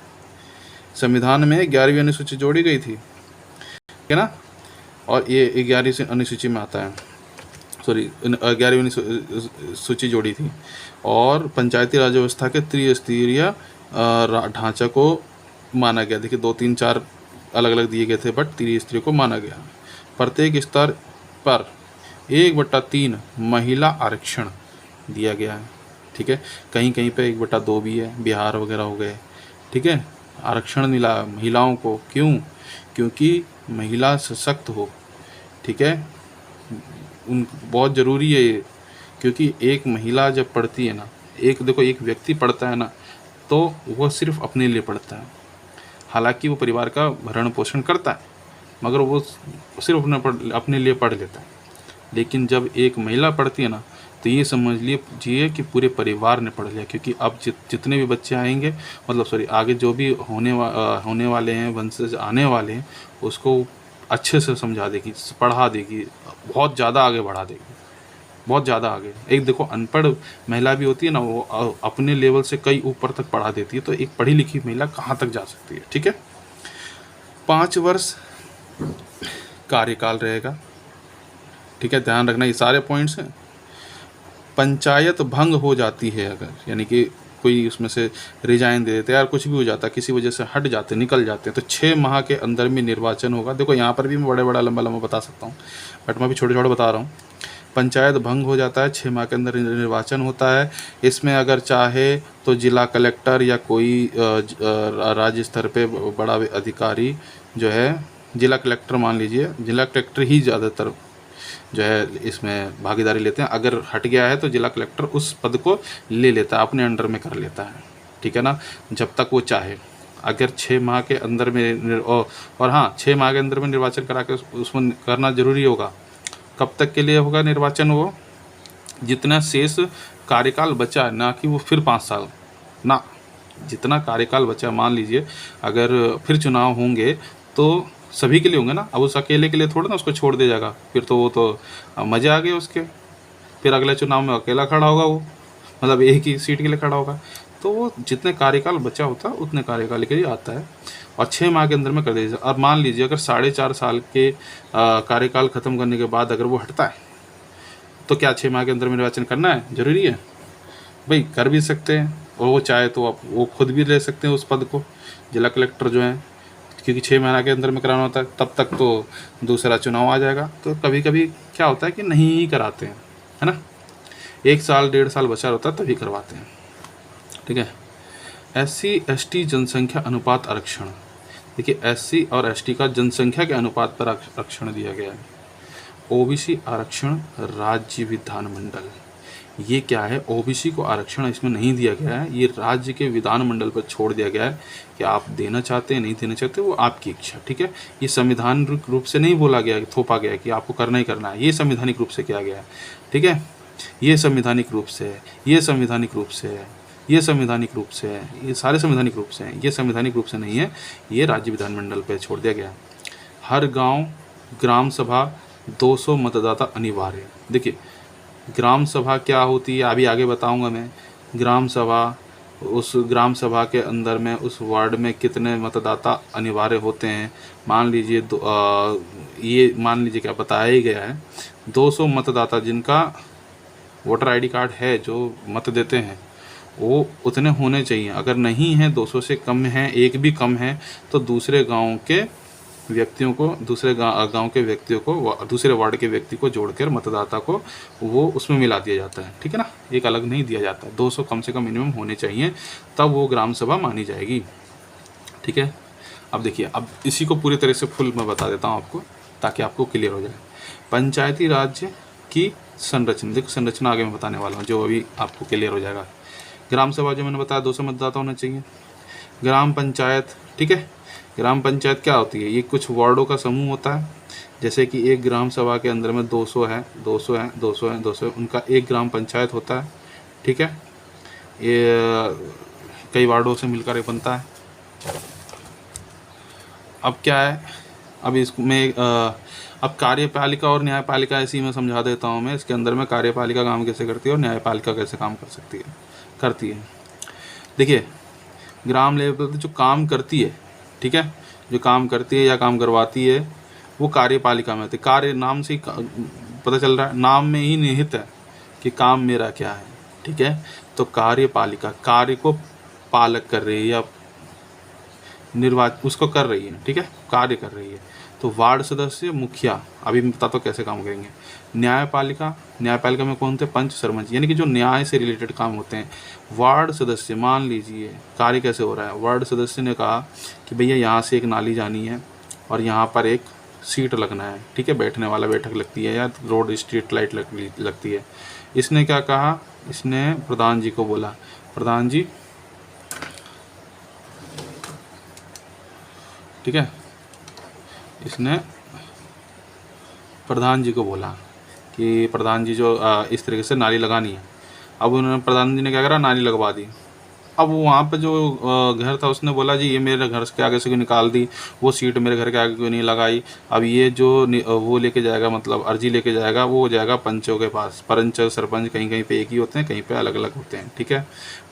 संविधान में 11वीं अनुसूची जोड़ी गई थी, ठीक है ना। और ये 11वीं अनुसूची में आता है, 11वीं सूची जोड़ी थी। और पंचायती राज व्यवस्था के त्रिस्तरीय ढांचा को माना गया। देखिए 2, 3, 4 अलग अलग दिए गए थे, बट त्रिस्तरीय को माना गया। प्रत्येक स्तर पर 1/3 महिला आरक्षण दिया गया है, ठीक है। कहीं कहीं पे 1/2 भी है, बिहार वगैरह हो गए, ठीक है। आरक्षण मिला महिलाओं को, क्यों? क्योंकि महिला सशक्त हो, ठीक है, बहुत ज़रूरी है ये। क्योंकि एक महिला जब पढ़ती है ना, देखो एक व्यक्ति पढ़ता है ना, तो वो सिर्फ अपने लिए पढ़ता है। हालांकि वो परिवार का भरण पोषण करता है, मगर वो सिर्फ अपने लिए पढ़ लेता है। लेकिन जब एक महिला पढ़ती है ना, तो तो ये समझ लीजिए कि पूरे परिवार ने पढ़ लिया, क्योंकि अब जितने भी बच्चे आएंगे, मतलब सॉरी, आगे जो भी होने वाले हैं, वंशज आने वाले हैं, उसको अच्छे से समझा देगी, पढ़ा देगी, बहुत ज़्यादा आगे बढ़ा देगी, बहुत ज़्यादा आगे। एक देखो अनपढ़ महिला भी होती है ना, वो अपने लेवल से कई ऊपर तक पढ़ा देती है, तो एक पढ़ी लिखी महिला कहाँ तक जा सकती है। ठीक है, 5 वर्ष कार्यकाल रहेगा। ठीक है, ध्यान रखना, ये सारे पॉइंट्स हैं। पंचायत भंग हो जाती है अगर, यानी कि कोई उसमें से रिजाइन दे देते हैं, यार कुछ भी हो जाता है, किसी वजह से हट जाते, निकल जाते हैं, तो 6 माह के अंदर में निर्वाचन होगा। देखो यहाँ पर भी मैं बड़ा लंबा बता सकता हूँ, बट मैं भी छोटे छोटे बता रहा हूँ। पंचायत भंग हो जाता है, 6 माह के अंदर निर्वाचन होता है। इसमें अगर चाहे तो जिला कलेक्टर या कोई राज्य स्तर पे बड़ा अधिकारी जो है, जिला कलेक्टर मान लीजिए, जिला कलेक्टर ही ज़्यादातर जो है इसमें भागीदारी लेते हैं। अगर हट गया है तो जिला कलेक्टर उस पद को ले लेता है, अपने अंडर में कर लेता है। ठीक है ना, जब तक वो चाहे। अगर 6 माह के अंदर में और हाँ, 6 माह के अंदर में निर्वाचन करा के उसमें करना जरूरी होगा। कब तक के लिए होगा निर्वाचन? वो जितना शेष कार्यकाल बचा, ना कि वो फिर 5 साल ना, जितना कार्यकाल बचा, मान लीजिए अगर फिर चुनाव होंगे तो सभी के लिए होंगे ना, अब उस अकेले के लिए थोड़ा ना उसको छोड़ दिया जाएगा, फिर तो वो तो मज़े आ गए उसके, फिर अगले चुनाव में अकेला खड़ा होगा वो, मतलब एक ही सीट के लिए खड़ा होगा। तो वो जितने कार्यकाल बचा होता है उतने कार्यकाल के लिए आता है, और 6 माह के अंदर में कर दीजिए। और मान लीजिए अगर 4.5 साल के कार्यकाल ख़त्म करने के बाद अगर वो हटता है, तो क्या 6 माह के अंदर में निर्वाचन करना है जरूरी है? भाई कर भी सकते हैं, और वो चाहे तो आप वो खुद भी ले सकते हैं उस पद को, जिला कलेक्टर जो है, क्योंकि 6 महीना के अंदर में कराना होता है, तब तक तो दूसरा चुनाव आ जाएगा। तो कभी कभी क्या होता है कि नहीं ही कराते हैं, है ना, 1 साल 1.5 साल बचा होता है तभी करवाते हैं। ठीक है, SC ST जनसंख्या अनुपात आरक्षण। देखिए SC और ST का जनसंख्या के अनुपात पर आरक्षण दिया गया है। OBC आरक्षण राज्य विधानमंडल, ये क्या है? OBC को आरक्षण इसमें नहीं दिया गया है, ये राज्य के विधानमंडल पर छोड़ दिया गया है कि आप देना चाहते हैं नहीं देना चाहते, वो आपकी इच्छा। ठीक है, ये संवैधानिक रूप से नहीं बोला गया, थोपा गया कि आपको करना ही करना है, ये संवैधानिक रूप से किया गया है। ठीक है, ये संवैधानिक रूप से है, ये संवैधानिक रूप से है, ये संवैधानिक रूप से है, ये सारे संवैधानिक रूप से हैं, ये संवैधानिक रूप से नहीं है, ये राज्य विधानमंडल पर छोड़ दिया गया है। हर गाँव ग्राम सभा 200 मतदाता अनिवार्य। देखिए ग्राम सभा क्या होती है अभी आगे बताऊंगा मैं। ग्राम सभा, उस ग्राम सभा के अंदर में उस वार्ड में कितने मतदाता अनिवार्य होते हैं, मान लीजिए ये मान लीजिए क्या बताया ही गया है, 200 मतदाता जिनका वोटर आईडी कार्ड है, जो मत देते हैं, वो उतने होने चाहिए। अगर नहीं है, 200 से कम है, एक भी कम है, तो दूसरे गांव के व्यक्तियों को, दूसरे गांव के व्यक्तियों को, दूसरे वार्ड के व्यक्ति को जोड़कर मतदाता को वो उसमें मिला दिया जाता है। ठीक है ना, एक अलग नहीं दिया जाता है, 200 कम से कम मिनिमम होने चाहिए, तब वो ग्राम सभा मानी जाएगी। ठीक है, अब देखिए, अब इसी को पूरी तरह से फुल मैं बता देता हूँ आपको, ताकि आपको क्लियर हो जाए। पंचायती राज्य की संरचना, देखो संरचना आगे मैं बताने वाला हूँ, जो अभी आपको क्लियर हो जाएगा। ग्राम सभा जो मैंने बताया 200 मतदाता होना चाहिए। ग्राम पंचायत, ठीक है, ग्राम पंचायत क्या होती है? ये कुछ वार्डों का समूह होता है, जैसे कि एक ग्राम सभा के अंदर में 200 है, 200 है, 200 है, 200 है, उनका एक ग्राम पंचायत होता है। ठीक है, ये कई वार्डों से मिलकर एक बनता है। अब क्या है, अब इसमें अब कार्यपालिका और न्यायपालिका ऐसी मैं समझा देता हूँ मैं। इसके अंदर में कार्यपालिका काम कैसे करती है और न्यायपालिका कैसे काम कर सकती है, करती है। देखिए ग्राम लेवल पर जो काम करती है, ठीक है, जो काम करती है या काम करवाती है, वो कार्यपालिका में आती है। कार्य नाम से ही पता चल रहा है, नाम में ही निहित है कि काम मेरा क्या है। ठीक है, तो कार्यपालिका कार्य को पालक कर रही है या उसको कर रही है। ठीक है, कार्य कर रही है। तो वार्ड सदस्य, मुखिया, अभी मैं बताता हूँ कैसे काम करेंगे। न्यायपालिका, न्यायपालिका में कौन थे? पंच, सरपंच, यानी कि जो न्याय से रिलेटेड काम होते हैं। वार्ड सदस्य, मान लीजिए कार्य कैसे हो रहा है, वार्ड सदस्य ने कहा कि भैया यहाँ से एक नाली जानी है और यहाँ पर एक सीट लगना है। ठीक है, बैठने वाला बैठक लगती है या रोड स्ट्रीट लाइट लगती है। इसने क्या कहा, इसने प्रधान जी को बोला, प्रधान जी, ठीक है, इसने प्रधान जी को बोला कि प्रधान जी जो इस तरीके से नाली लगानी है। अब उन्होंने प्रधान जी ने क्या करा, नाली लगवा दी। अब वहाँ पे जो घर था उसने बोला जी ये मेरे घर के आगे से क्यों निकाल दी, वो सीट मेरे घर के आगे क्यों नहीं लगाई। अब ये जो वो लेके जाएगा, मतलब अर्जी लेके जाएगा, वो हो जाएगा पंचों के पास। पंच सरपंच कहीं कहीं पे एक ही होते हैं, कहीं पे अलग अलग होते हैं, ठीक है।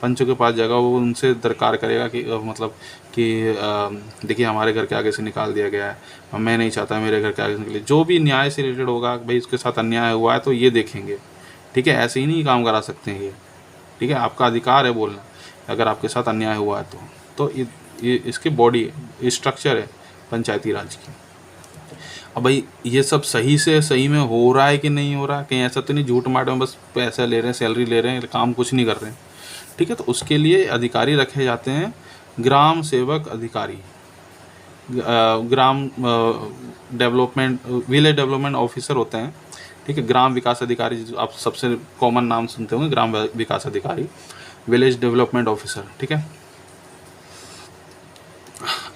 पंचों के पास जाएगा, वो उनसे दरकार करेगा कि मतलब कि देखिए हमारे घर के आगे से निकाल दिया गया है, मैं नहीं चाहता मेरे घर के आगे से निकले। जो भी न्याय से रिलेटेड होगा, भाई उसके साथ अन्याय हुआ है तो ये देखेंगे, ठीक है। ऐसे ही नहीं काम करा सकते हैं ये, ठीक है। आपका अधिकार है बोलना अगर आपके साथ अन्याय हुआ है तो ये इसकी बॉडी स्ट्रक्चर है पंचायती राज की। अब भाई ये सब सही से सही में हो रहा है कि नहीं हो रहा है, कहीं ऐसा तो नहीं झूठ मार में बस पैसा ले रहे हैं, सैलरी ले रहे हैं, काम कुछ नहीं कर रहे हैं, ठीक है। तो उसके लिए अधिकारी रखे जाते हैं, ग्राम सेवक अधिकारी, ग्राम डेवलपमेंट, विलेज डेवलपमेंट ऑफिसर होते हैं, ठीक है। ग्राम विकास अधिकारी, जो आप सबसे कॉमन नाम सुनते होंगे, ग्राम विकास अधिकारी, विलेज डेवलपमेंट ऑफिसर, ठीक है।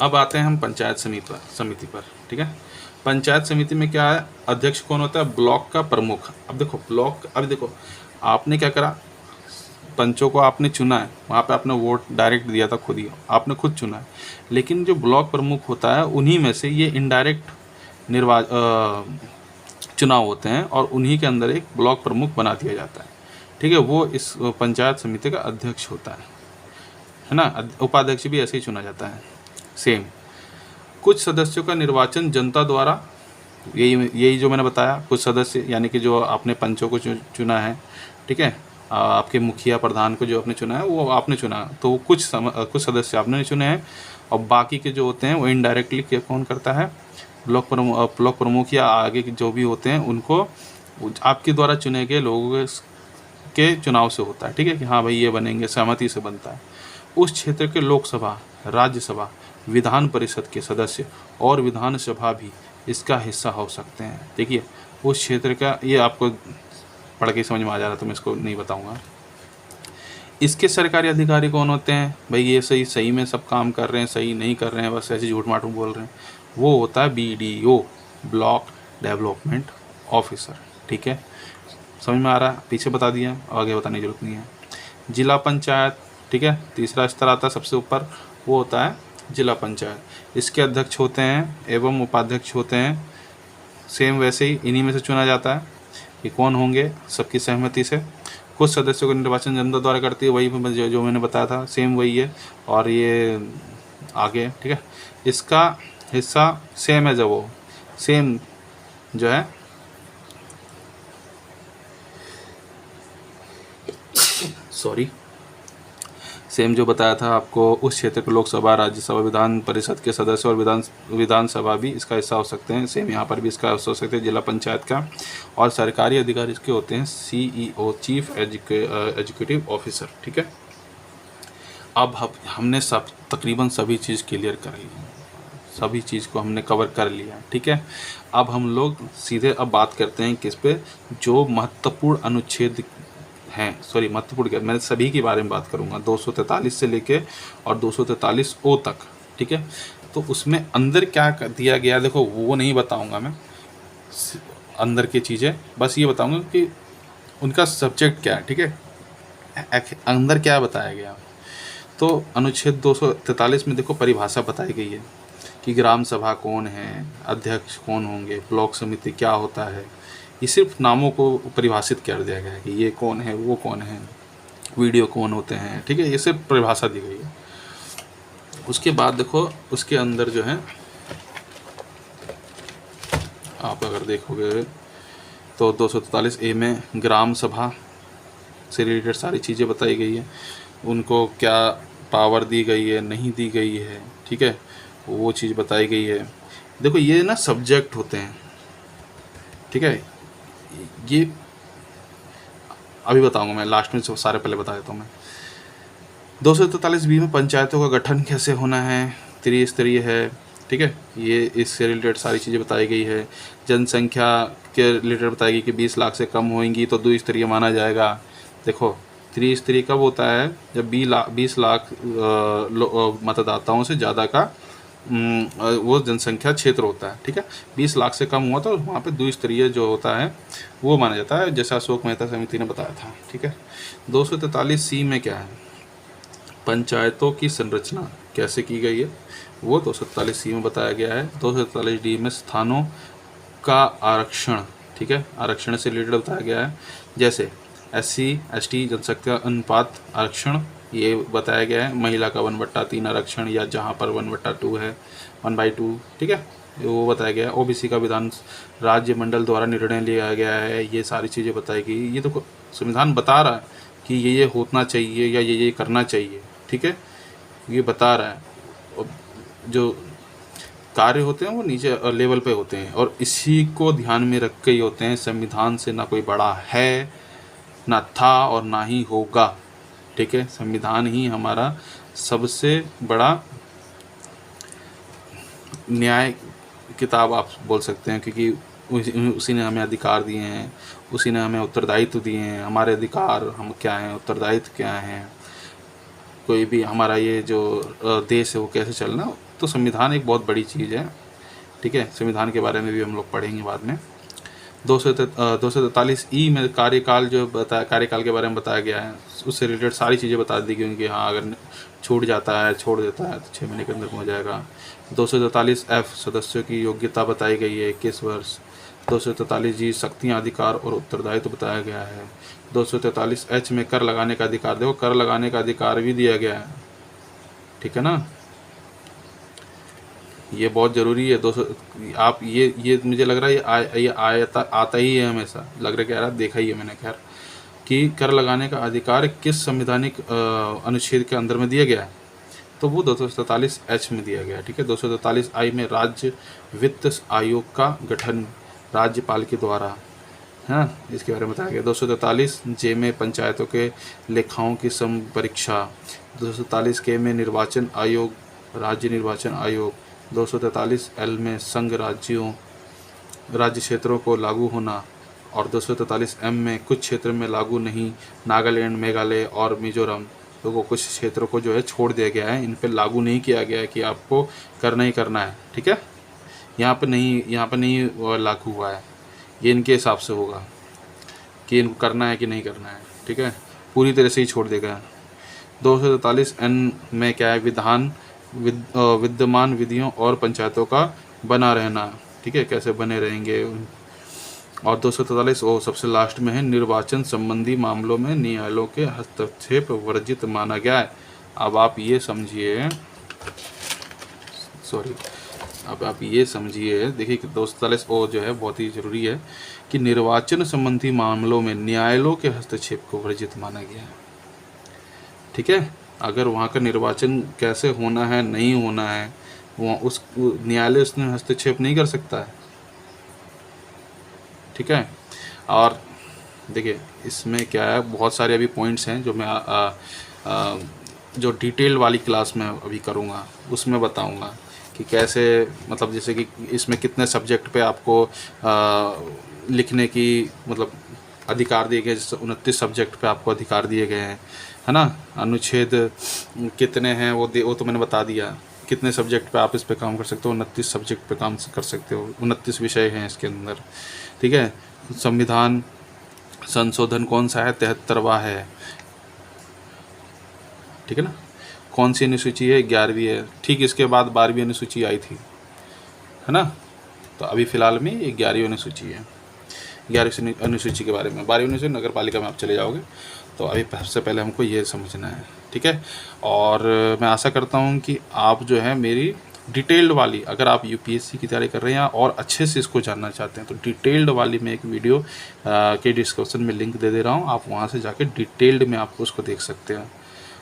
अब आते हैं हम पंचायत समिति पर, ठीक है। पंचायत समिति में क्या है, अध्यक्ष कौन होता है, ब्लॉक का प्रमुख। अब देखो ब्लॉक, अब देखो आपने क्या करा, पंचों को आपने चुना है, वहाँ पे आपने वोट डायरेक्ट दिया था, खुद ही आपने खुद चुना है। लेकिन जो ब्लॉक प्रमुख होता है उन्हीं में से ये इनडायरेक्ट चुनाव होते हैं और उन्हीं के अंदर एक ब्लॉक प्रमुख बना दिया जाता है, ठीक है। वो इस पंचायत समिति का अध्यक्ष होता है ना। उपाध्यक्ष भी ऐसे ही चुना जाता है सेम। कुछ सदस्यों का निर्वाचन जनता द्वारा, यही जो मैंने बताया, कुछ सदस्य यानी कि जो आपने पंचों को चुना है, ठीक है, आपके मुखिया प्रधान को जो आपने चुना है वो आपने चुना, तो कुछ सदस्य आपने चुने हैं, और बाकी के जो होते हैं वो इनडायरेक्टली कौन करता है, ब्लॉक प्रमुख या आगे के जो भी होते हैं उनको आपके द्वारा चुने गए लोगों के चुनाव से होता है, ठीक है, कि हाँ भाई ये बनेंगे, सहमति से बनता है। उस क्षेत्र के लोकसभा, राज्यसभा, विधान परिषद के सदस्य और विधानसभा भी इसका हिस्सा हो सकते हैं। देखिए उस क्षेत्र का, ये आपको पढ़ के समझ में आ जा रहा तो मैं इसको नहीं बताऊंगा। इसके सरकारी अधिकारी कौन होते हैं, भाई ये सही में सब काम कर रहे हैं, सही नहीं कर रहे हैं, बस ऐसे झूठ माठू बोल रहे हैं, वो होता है BDO, ब्लॉक डेवलपमेंट ऑफिसर, ठीक है। समझ में आ रहा है, पीछे बता दिया, आगे बताने की जरूरत नहीं है। जिला पंचायत, ठीक है, तीसरा स्तर आता है सबसे ऊपर, वो होता है जिला पंचायत। इसके अध्यक्ष होते हैं एवं उपाध्यक्ष होते हैं, सेम वैसे ही इन्हीं में से चुना जाता है कि कौन होंगे, सबकी सहमति से। कुछ सदस्यों का निर्वाचन जनता द्वारा करती है, वही जो मैंने बताया था, सेम वही है, और ये आगे, ठीक है। इसका हिस्सा सेम है, जब वो सेम जो है सेम जो बताया था आपको, उस क्षेत्र के लोकसभा, राज्यसभा, विधान परिषद के सदस्य और विधानसभा भी इसका हिस्सा हो सकते हैं। सेम यहाँ पर भी इसका हिस्सा हो सकते हैं, जिला पंचायत का। और सरकारी अधिकारी इसके होते हैं CEO, चीफ एग्जीक्यूटिव ऑफिसर, ठीक है। अब हमने तकरीबन सभी चीज़ क्लियर कर ली, सभी चीज़ को हमने कवर कर लिया, ठीक है। अब हम लोग सीधे अब बात करते हैं किस पे, जो महत्वपूर्ण अनुच्छेद हैं, महत्वपूर्ण क्या, मैं सभी के बारे में बात करूंगा, 243 से लेके और 243O तक, ठीक है। तो उसमें अंदर क्या दिया गया, देखो वो नहीं बताऊंगा मैं अंदर की चीज़ें, बस ये बताऊंगा कि उनका सब्जेक्ट क्या है, ठीक है, अंदर क्या बताया गया। तो अनुच्छेद 243 में देखो परिभाषा बताई गई है कि ग्राम सभा कौन है, अध्यक्ष कौन होंगे, ब्लॉक समिति क्या होता है। ये सिर्फ नामों को परिभाषित कर दिया गया है कि ये कौन है, वो कौन है, वीडियो कौन होते हैं, ठीक है, ये सिर्फ परिभाषा दी गई है। उसके बाद देखो उसके अंदर जो है आप अगर देखोगे तो 243A में ग्राम सभा से रिलेटेड सारी चीज़ें बताई गई है, उनको क्या पावर दी गई है, नहीं दी गई है, ठीक है, वो चीज़ बताई गई है। देखो ये ना सब्जेक्ट होते हैं, ठीक है, ये अभी बताऊंगा मैं, लास्ट में सारे पहले बता देता हूँ मैं। 243B में पंचायतों का गठन कैसे होना है, त्रिस्तरीय है, ठीक है, ये इससे रिलेटेड सारी चीज़ें बताई गई है। जनसंख्या के रिलेटेड बताई गई कि 20 लाख से कम होएंगी तो द्विस्तरीय माना जाएगा। देखो त्रिस्तरीय कब होता है, जब 20 लाख मतदाताओं से ज़्यादा का वो जनसंख्या क्षेत्र होता है, ठीक है। 20 लाख से कम हुआ तो वहाँ पे द्विस्तरीय जो होता है वो माना जाता है, जैसा अशोक मेहता समिति ने बताया था, ठीक है। 243C में क्या है, पंचायतों की संरचना कैसे की गई है वो 243C में बताया गया है। 243D में स्थानों का आरक्षण, ठीक है, आरक्षण से रिलेटेड बताया गया है, जैसे SC ST जनसंख्या अनुपात आरक्षण ये बताया गया है। महिला का 1/3 आरक्षण या जहाँ पर 1/2 है 1/2, ठीक है, वो बताया गया है। OBC का विधान राज्य मंडल द्वारा निर्णय लिया गया है, ये सारी चीज़ें बताई गई। ये तो संविधान बता रहा है कि ये होना चाहिए या ये करना चाहिए, ठीक है, ये बता रहा है। जो कार्य होते हैं वो नीचे लेवल पे होते हैं और इसी को ध्यान में रख के ही होते हैं। संविधान से ना कोई बड़ा है, ना था और ना ही होगा, ठीक है। संविधान ही हमारा सबसे बड़ा न्याय किताब आप बोल सकते हैं, क्योंकि उसी ने हमें अधिकार दिए हैं, उसी ने हमें उत्तरदायित्व दिए हैं। हमारे अधिकार हम क्या हैं, उत्तरदायित्व क्या हैं, कोई भी हमारा ये जो देश है वो कैसे चलना, तो संविधान एक बहुत बड़ी चीज़ है, ठीक है। संविधान के बारे में भी हम लोग पढ़ेंगे बाद में। 243E में कार्यकाल जो बताया, कार्यकाल के बारे में बताया गया है, उससे रिलेटेड सारी चीज़ें बता दी गई कि हाँ अगर छूट जाता है, छोड़ देता है तो 6 महीने के अंदर हो जाएगा। 243F सदस्यों की योग्यता बताई गई है 21 वर्ष। 243G शक्तियाँ, अधिकार और उत्तरदायित्व बताया गया है। 243H में कर लगाने का अधिकार, देखो कर लगाने का अधिकार भी दिया गया है, ठीक है ना, ये बहुत ज़रूरी है। 200 आप ये मुझे लग रहा है ये आता ही है हमेशा, लग रहा है, कह रहा देखा ही है मैंने, खैर, कि कर लगाने का अधिकार किस संवैधानिक अनुच्छेद के अंदर में दिया गया है, तो वो 243H में दिया गया है, ठीक है। 243I में राज्य वित्त आयोग का गठन राज्यपाल के द्वारा, हाँ, इसके बारे में बताया गया। 243J में पंचायतों के लेखाओं की संपरीक्षा। 243K में निर्वाचन आयोग, राज्य निर्वाचन आयोग। 243L में संघ राज्यों, राज्य क्षेत्रों को लागू होना, और 243M में कुछ क्षेत्र में लागू नहीं, नागालैंड, मेघालय और मिजोरम, तो कुछ क्षेत्रों को जो है छोड़ दिया गया है, इन पर लागू नहीं किया गया है कि आपको करना ही करना है, ठीक है। यहाँ पर नहीं लागू हुआ है, ये इनके हिसाब से होगा कि इनको करना है कि नहीं करना है, ठीक है, पूरी तरह से ही छोड़ देगा। 243N में क्या है, विद्यमान विधियों और पंचायतों का बना रहना, ठीक है, कैसे बने रहेंगे। और 243 सबसे लास्ट में है, निर्वाचन संबंधी मामलों में न्यायालयों के हस्तक्षेप वर्जित माना गया है। अब आप ये समझिए, देखिए कि 243 जो है बहुत ही ज़रूरी है कि निर्वाचन संबंधी मामलों में न्यायालयों के हस्तक्षेप को वर्जित माना गया है, ठीक है। अगर वहाँ का निर्वाचन कैसे होना है, नहीं होना है, वहाँ उस न्यायालय उसमें हस्तक्षेप नहीं कर सकता है, ठीक है। और देखिए इसमें क्या है, बहुत सारे अभी पॉइंट्स हैं जो मैं जो डिटेल वाली क्लास में अभी करूँगा उसमें बताऊँगा कि कैसे, मतलब जैसे कि इसमें कितने सब्जेक्ट पे आपको लिखने की मतलब अधिकार दिए गए, जैसे 29 सब्जेक्ट पे आपको अधिकार दिए गए हैं, है ना। अनुच्छेद कितने हैं वो तो मैंने बता दिया, कितने सब्जेक्ट पे आप इस पे काम कर सकते हो, 29 सब्जेक्ट पे काम कर सकते हो, 29 विषय हैं इसके अंदर, ठीक है। संविधान संशोधन कौन सा है, 73वां है, ठीक है ना। कौन सी अनुसूची है, 11वीं है, ठीक इसके बाद 12वीं अनुसूची आई थी, है ना। तो अभी फ़िलहाल में ये 11वीं अनुसूची है। 11वीं अनुसूची के बारे में, 12वीं अनुसूची नगर पालिका में आप चले जाओगे, तो अभी सबसे पहले हमको ये समझना है, ठीक है। और मैं आशा करता हूँ कि आप जो है मेरी डिटेल्ड वाली, अगर आप यूपीएससी की तैयारी कर रहे हैं और अच्छे से इसको जानना चाहते हैं, तो डिटेल्ड वाली मैं एक वीडियो के डिस्क्रिप्शन में लिंक दे रहा हूँ, आप वहाँ से जाके डिटेल्ड में आपको उसको देख सकते हैं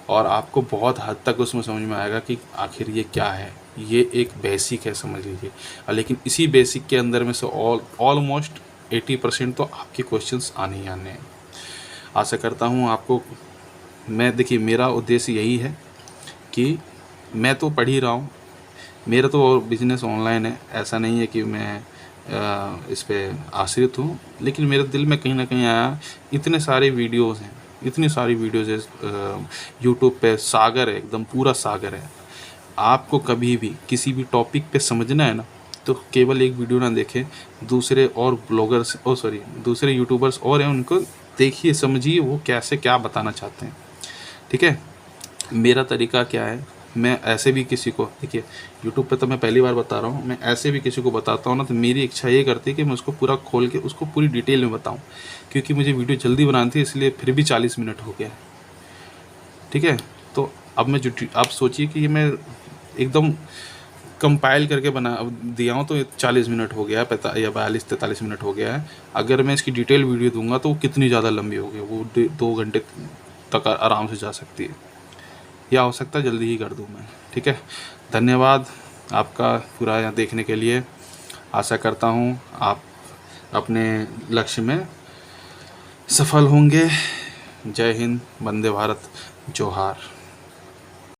और आपको बहुत हद तक उसमें समझ में आएगा कि आखिर ये क्या है। ये एक बेसिक है समझ लीजिए, लेकिन इसी बेसिक के अंदर में से ऑलमोस्ट 80% तो आपके क्वेश्चंस आने ही आने हैं। आशा करता हूँ आपको, देखिए मेरा उद्देश्य यही है कि मैं तो पढ़ ही रहा हूँ, मेरा तो बिज़नेस ऑनलाइन है, ऐसा नहीं है कि मैं इस पे आश्रित हूँ, लेकिन मेरे दिल में कहीं ना कहीं आया, इतने सारे वीडियोज़ हैं, यूट्यूब पे सागर है, एकदम पूरा सागर है, आपको कभी भी किसी भी टॉपिक पे समझना है ना, तो केवल एक वीडियो ना देखें, दूसरे और ब्लॉगर्स दूसरे यूट्यूबर्स और हैं, उनको देखिए, समझिए वो कैसे क्या बताना चाहते हैं। ठीक है, मेरा तरीका क्या है, मैं ऐसे भी किसी को, देखिए यूट्यूब पे तो मैं पहली बार बता रहा हूँ, मैं ऐसे भी किसी को बताता हूँ ना, तो मेरी इच्छा ये करती है कि मैं उसको पूरा खोल के उसको पूरी डिटेल में बताऊँ, क्योंकि मुझे वीडियो जल्दी बनानी थी, इसलिए फिर भी 40 मिनट हो गया। ठीक है, तो अब मैं जो आप सोचिए कि ये मैं एकदम कंपाइल करके बना दिया हूँ, तो 40 मिनट हो गया है, या 42-43 मिनट हो गया है। अगर मैं इसकी डिटेल वीडियो दूंगा तो वो कितनी ज़्यादा लंबी होगी, वो 2 घंटे तक आराम से जा सकती है, या हो सकता है जल्दी ही कर दूँ मैं। ठीक है, धन्यवाद आपका पूरा यहाँ देखने के लिए। आशा करता हूँ आप अपने लक्ष्य में सफल होंगे। जय हिंद, वंदे भारत, जोहार।